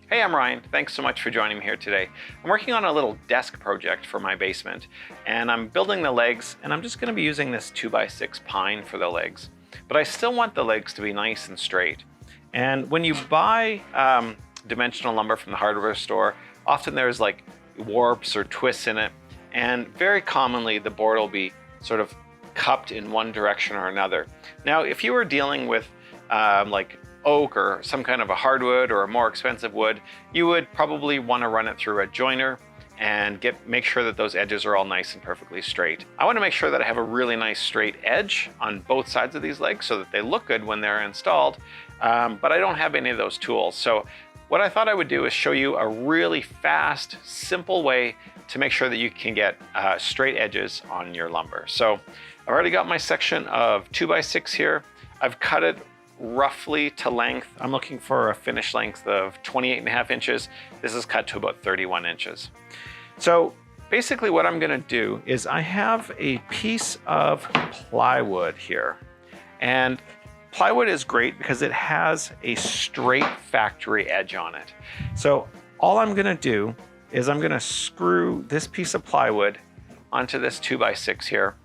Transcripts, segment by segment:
Hey, I'm Ryan. Thanks so much for joining me here today. I'm working on a little desk project for my basement, and I'm building the legs, and I'm just going to be using this 2x6 pine for the legs. But I still want the legs to be nice and straight. And when you buy dimensional lumber from the hardware store, often there's like warps or twists in it, and very commonly the board will be sort of cupped in one direction or another. Now, if you were dealing with like oak or some kind of a hardwood or a more expensive wood, you would probably want to run it through a joiner and make sure that those edges are all nice and perfectly straight. I want to make sure that I have a really nice straight edge on both sides of these legs so that they look good when they're installed, but I don't have any of those tools. So what I thought I would do is show you a really fast, simple way to make sure that you can get straight edges on your lumber. So I've already got my section of 2x6 here. I've cut it roughly to length. I'm looking for a finished length of 28.5 inches. This is cut to about 31 inches. So basically what I'm gonna do is I have a piece of plywood here. And plywood is great because it has a straight factory edge on it. So all I'm gonna do is I'm gonna screw this piece of plywood onto this 2x6 here,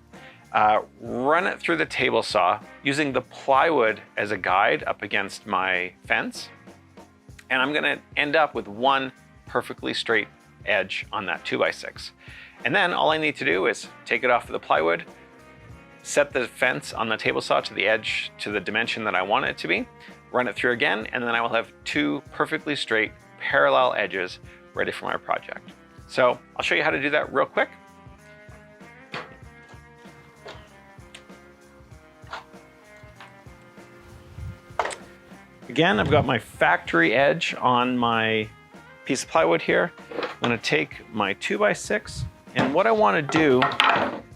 run it through the table saw using the plywood as a guide up against my fence. And I'm gonna end up with one perfectly straight edge on that 2x6. And then all I need to do is take it off of the plywood, set the fence on the table saw to the edge, to the dimension that I want it to be, run it through again, and then I will have two perfectly straight parallel edges ready for my project. So I'll show you how to do that real quick. Again, I've got my factory edge on my piece of plywood here. I'm gonna take my 2x6, and what I wanna do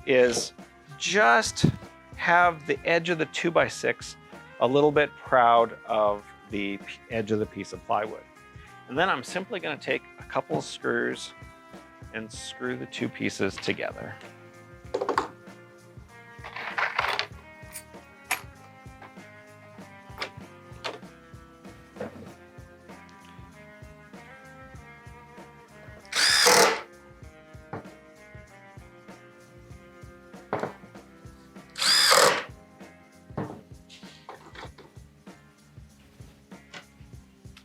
is just have the edge of the 2x6 a little bit proud of the edge of the piece of plywood. And then I'm simply gonna take a couple of screws and screw the two pieces together.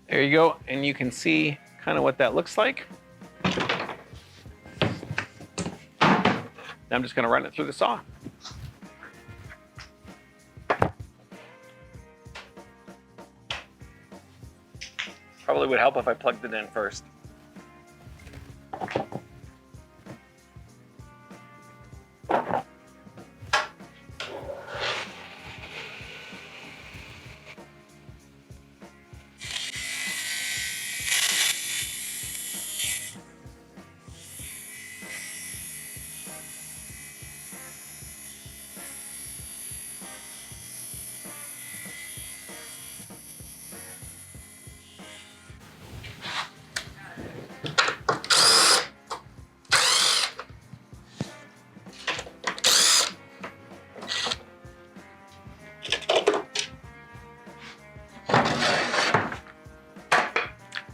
There you go, and you can see kind of what that looks like. Now I'm just gonna run it through the saw. Probably would help if I plugged it in first.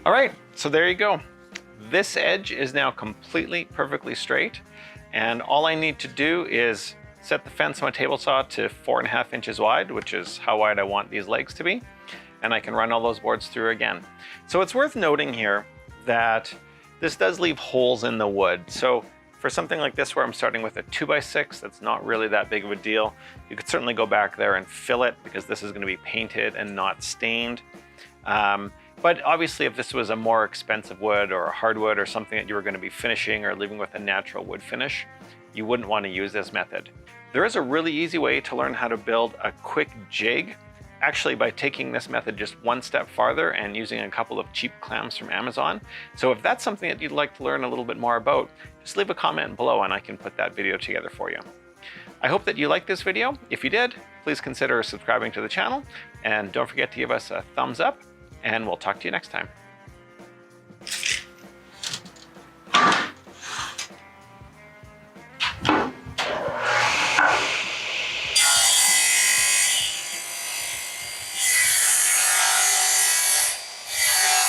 All right, so there you go. This edge is now completely perfectly straight, and all I need to do is set the fence on my table saw to 4.5 inches wide, which is how wide I want these legs to be, and I can run all those boards through again. So it's worth noting here that this does leave holes in the wood. So for something like this where I'm starting with a 2x6, that's not really that big of a deal. You could certainly go back there and fill it because this is gonna be painted and not stained. But obviously if this was a more expensive wood or a hardwood or something that you were going to be finishing or leaving with a natural wood finish, you wouldn't want to use this method. There is a really easy way to learn how to build a quick jig, actually by taking this method just one step farther and using a couple of cheap clamps from Amazon. So if that's something that you'd like to learn a little bit more about, just leave a comment below and I can put that video together for you. I hope that you liked this video. If you did, please consider subscribing to the channel and don't forget to give us a thumbs up, and we'll talk to you next time.